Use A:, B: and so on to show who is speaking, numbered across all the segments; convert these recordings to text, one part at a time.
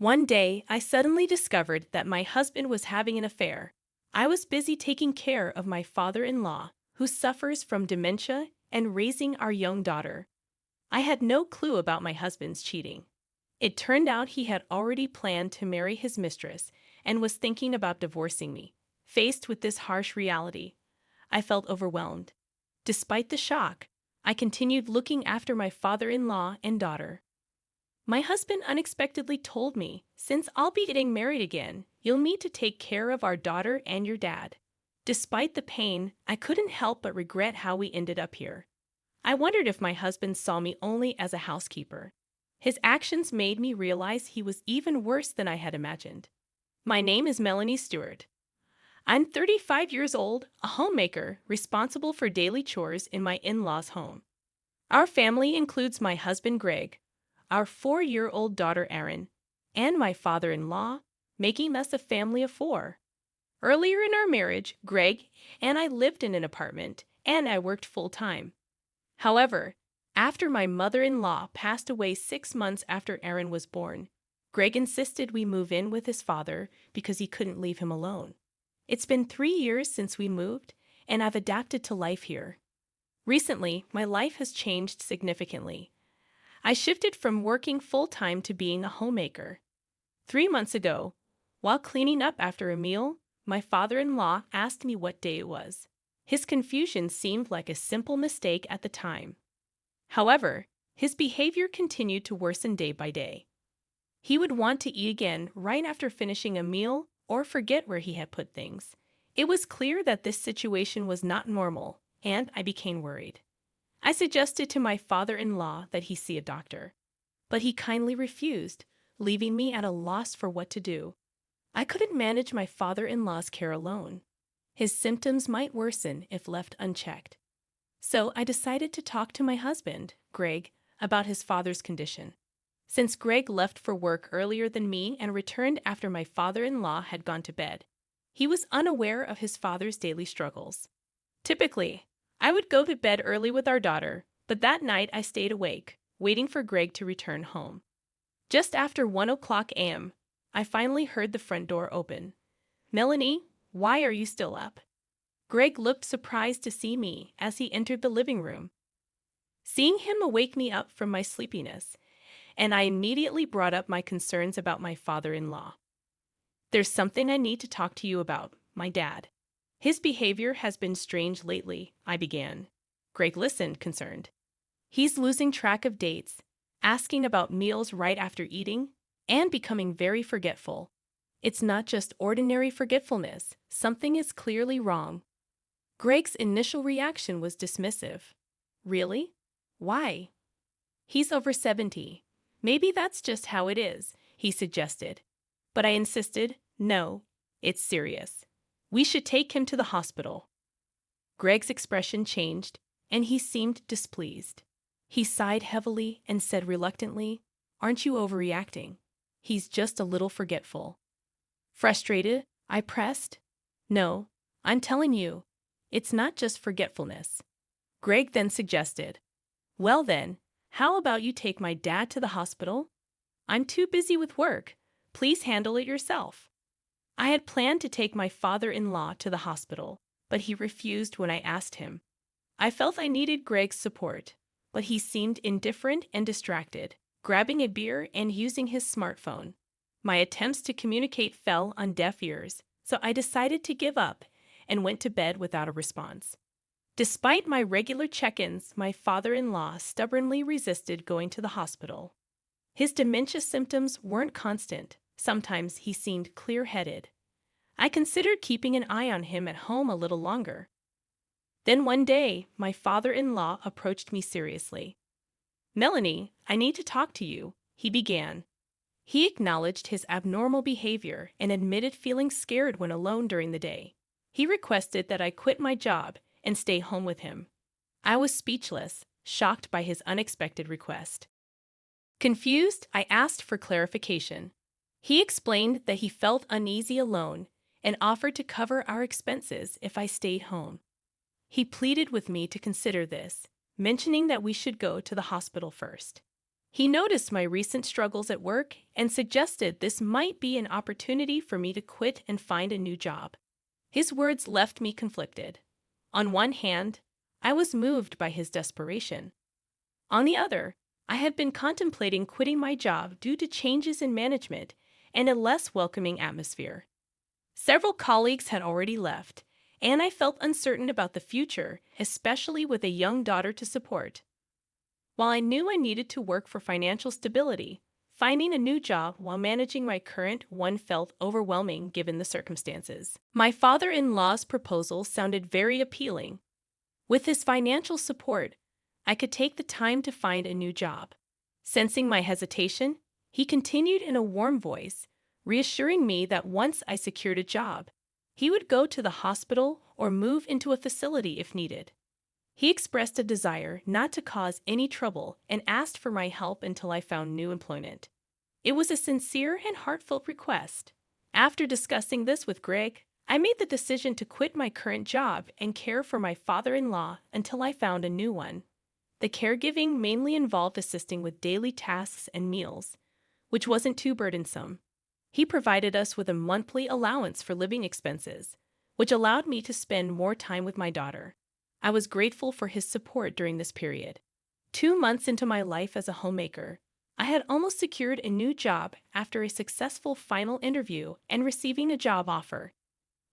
A: One day, I suddenly discovered that my husband was having an affair. I was busy taking care of my father-in-law, who suffers from dementia, and raising our young daughter. I had no clue about my husband's cheating. It turned out he had already planned to marry his mistress and was thinking about divorcing me. Faced with this harsh reality, I felt overwhelmed. Despite the shock, I continued looking after my father-in-law and daughter. My husband unexpectedly told me, "Since I'll be getting married again, you'll need to take care of our daughter and your dad." Despite the pain, I couldn't help but regret how we ended up here. I wondered if my husband saw me only as a housekeeper. His actions made me realize he was even worse than I had imagined. My name is Melanie Stewart. I'm 35 years old, a homemaker responsible for daily chores in my in-laws' home. Our family includes my husband Greg, our 4-year-old daughter Erin, and my father-in-law, making us a family of 4. Earlier in our marriage, Greg and I lived in an apartment, and I worked full-time. However, after my mother-in-law passed away 6 months after Erin was born, Greg insisted we move in with his father because he couldn't leave him alone. It's been 3 years since we moved, and I've adapted to life here. Recently, my life has changed significantly. I shifted from working full-time to being a homemaker. 3 months ago, while cleaning up after a meal, my father-in-law asked me what day it was. His confusion seemed like a simple mistake at the time. However, his behavior continued to worsen day by day. He would want to eat again right after finishing a meal or forget where he had put things. It was clear that this situation was not normal, and I became worried. I suggested to my father-in-law that he see a doctor, but he kindly refused, leaving me at a loss for what to do. I couldn't manage my father-in-law's care alone. His symptoms might worsen if left unchecked. So I decided to talk to my husband, Greg, about his father's condition. Since Greg left for work earlier than me and returned after my father-in-law had gone to bed, he was unaware of his father's daily struggles. Typically, I would go to bed early with our daughter, but that night I stayed awake, waiting for Greg to return home. Just after 1 a.m., I finally heard the front door open. "Melanie, why are you still up?" Greg looked surprised to see me as he entered the living room. Seeing him awake me up from my sleepiness, and I immediately brought up my concerns about my father-in-law. "There's something I need to talk to you about, my dad. His behavior has been strange lately," I began. Greg listened, concerned. "He's losing track of dates, asking about meals right after eating, and becoming very forgetful. It's not just ordinary forgetfulness. Something is clearly wrong." Greg's initial reaction was dismissive. "Really? Why?" "He's over 70. Maybe that's just how it is," he suggested. But I insisted, "No, it's serious. We should take him to the hospital." Greg's expression changed, and he seemed displeased. He sighed heavily and said reluctantly, "Aren't you overreacting? He's just a little forgetful." Frustrated, I pressed, "No, I'm telling you, it's not just forgetfulness." Greg then suggested, "Well then, how about you take my dad to the hospital? I'm too busy with work. Please handle it yourself." I had planned to take my father-in-law to the hospital, but he refused when I asked him. I felt I needed Greg's support, but he seemed indifferent and distracted, grabbing a beer and using his smartphone. My attempts to communicate fell on deaf ears, so I decided to give up and went to bed without a response. Despite my regular check-ins, my father-in-law stubbornly resisted going to the hospital. His dementia symptoms weren't constant. Sometimes he seemed clear-headed. I considered keeping an eye on him at home a little longer. Then one day, my father-in-law approached me seriously. "Melanie, I need to talk to you," he began. He acknowledged his abnormal behavior and admitted feeling scared when alone during the day. He requested that I quit my job and stay home with him. I was speechless, shocked by his unexpected request. Confused, I asked for clarification. He explained that he felt uneasy alone and offered to cover our expenses if I stayed home. He pleaded with me to consider this, mentioning that we should go to the hospital first. He noticed my recent struggles at work and suggested this might be an opportunity for me to quit and find a new job. His words left me conflicted. On one hand, I was moved by his desperation. On the other, I had been contemplating quitting my job due to changes in management and a less welcoming atmosphere. Several colleagues had already left, and I felt uncertain about the future, especially with a young daughter to support. While I knew I needed to work for financial stability, finding a new job while managing my current one felt overwhelming given the circumstances. My father-in-law's proposal sounded very appealing. With his financial support, I could take the time to find a new job. Sensing my hesitation, he continued in a warm voice, reassuring me that once I secured a job, he would go to the hospital or move into a facility if needed. He expressed a desire not to cause any trouble and asked for my help until I found new employment. It was a sincere and heartfelt request. After discussing this with Greg, I made the decision to quit my current job and care for my father-in-law until I found a new one. The caregiving mainly involved assisting with daily tasks and meals, which wasn't too burdensome. He provided us with a monthly allowance for living expenses, which allowed me to spend more time with my daughter. I was grateful for his support during this period. 2 months into my life as a homemaker, I had almost secured a new job after a successful final interview and receiving a job offer.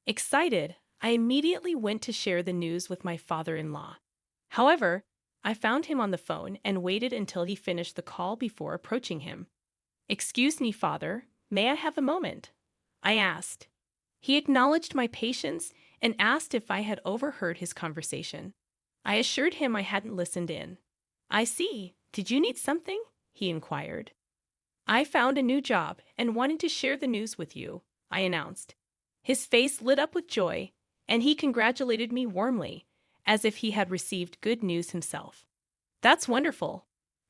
A: Excited, I immediately went to share the news with my father-in-law. However, I found him on the phone and waited until he finished the call before approaching him. "Excuse me, father, may I have a moment?" I asked. He acknowledged my patience and asked if I had overheard his conversation. I assured him I hadn't listened in. "I see. Did you need something?" he inquired. "I found a new job and wanted to share the news with you," I announced. His face lit up with joy, and he congratulated me warmly, as if he had received good news himself. "That's wonderful."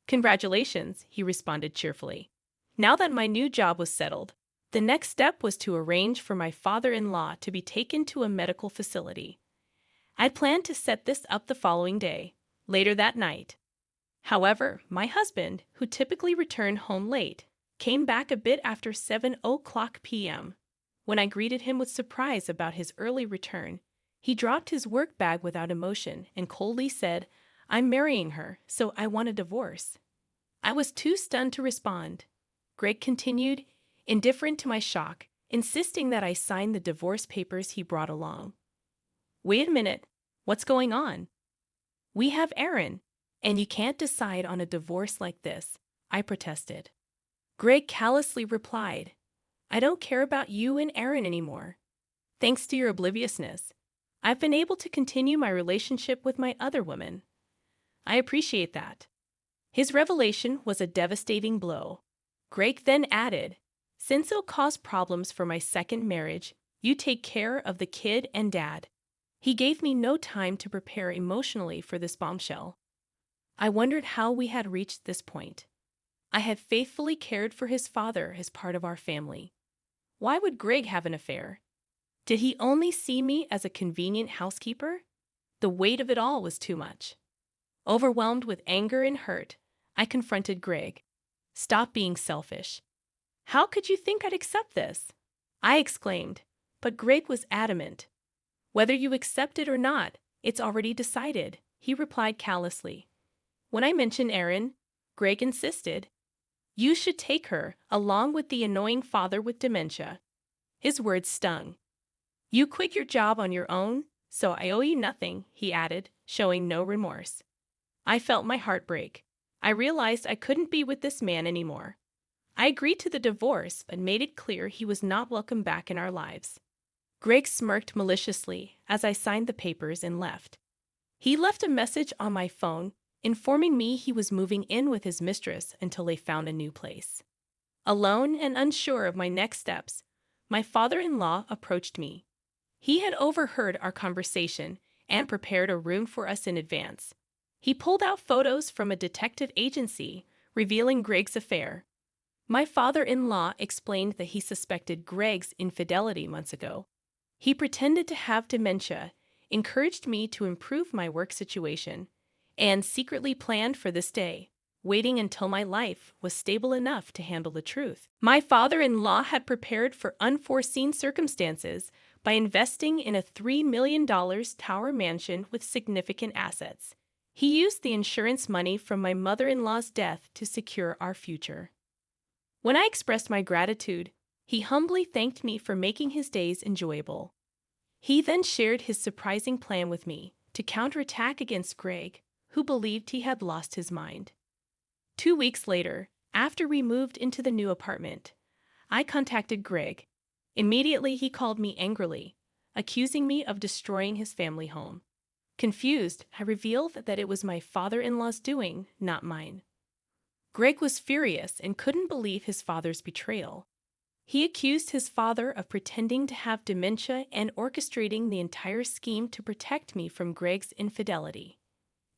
A: "Congratulations," he responded cheerfully. Now that my new job was settled, the next step was to arrange for my father-in-law to be taken to a medical facility. I'd planned to set this up the following day, later that night. However, my husband, who typically returned home late, came back a bit after 7:00 p.m. When I greeted him with surprise about his early return, he dropped his work bag without emotion and coldly said, "I'm marrying her, so I want a divorce." I was too stunned to respond. Greg continued, indifferent to my shock, insisting that I sign the divorce papers he brought along. "Wait a minute, what's going on?" "We have Aaron, and you can't decide on a divorce like this," I protested. Greg callously replied, "I don't care about you and Aaron anymore. Thanks to your obliviousness, I've been able to continue my relationship with my other woman. I appreciate that." His revelation was a devastating blow. Greg then added, "Since it'll cause problems for my second marriage, you take care of the kid and dad." He gave me no time to prepare emotionally for this bombshell. I wondered how we had reached this point. I had faithfully cared for his father as part of our family. Why would Greg have an affair? Did he only see me as a convenient housekeeper? The weight of it all was too much. Overwhelmed with anger and hurt, I confronted Greg. "Stop being selfish. How could you think I'd accept this?" I exclaimed, but Greg was adamant. "Whether you accept it or not, it's already decided," he replied callously. When I mentioned Erin, Greg insisted, "You should take her, along with the annoying father with dementia." His words stung. "You quit your job on your own, so I owe you nothing," he added, showing no remorse. I felt my heart break. I realized I couldn't be with this man anymore. I agreed to the divorce, but made it clear he was not welcome back in our lives. Greg smirked maliciously as I signed the papers and left. He left a message on my phone informing me he was moving in with his mistress until they found a new place. Alone and unsure of my next steps, my father-in-law approached me. He had overheard our conversation and prepared a room for us in advance. He pulled out photos from a detective agency revealing Greg's affair. My father-in-law explained that he suspected Greg's infidelity months ago. He pretended to have dementia, encouraged me to improve my work situation, and secretly planned for this day. waiting until my life was stable enough to handle the truth. My father-in-law had prepared for unforeseen circumstances by investing in a $3 million tower mansion with significant assets. He used the insurance money from my mother-in-law's death to secure our future. When I expressed my gratitude, he humbly thanked me for making his days enjoyable. He then shared his surprising plan with me to counterattack against Greg, who believed he had lost his mind. 2 weeks later, after we moved into the new apartment, I contacted Greg. Immediately, he called me angrily, accusing me of destroying his family home. Confused, I revealed that it was my father-in-law's doing, not mine. Greg was furious and couldn't believe his father's betrayal. He accused his father of pretending to have dementia and orchestrating the entire scheme to protect me from Greg's infidelity.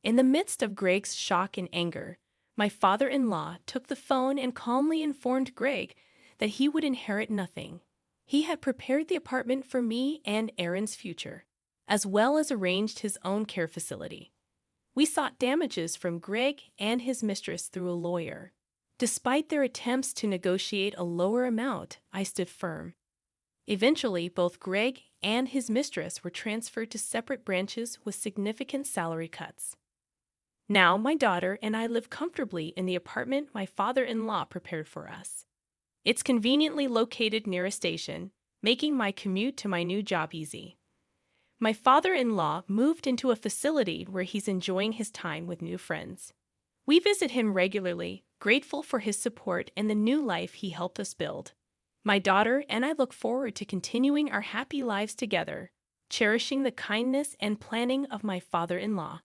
A: In the midst of Greg's shock and anger, my father-in-law took the phone and calmly informed Greg that he would inherit nothing. He had prepared the apartment for me and Aaron's future, as well as arranged his own care facility. We sought damages from Greg and his mistress through a lawyer. Despite their attempts to negotiate a lower amount, I stood firm. Eventually, both Greg and his mistress were transferred to separate branches with significant salary cuts. Now, my daughter and I live comfortably in the apartment my father-in-law prepared for us. It's conveniently located near a station, making my commute to my new job easy. My father-in-law moved into a facility where he's enjoying his time with new friends. We visit him regularly, grateful for his support and the new life he helped us build. My daughter and I look forward to continuing our happy lives together, cherishing the kindness and planning of my father-in-law.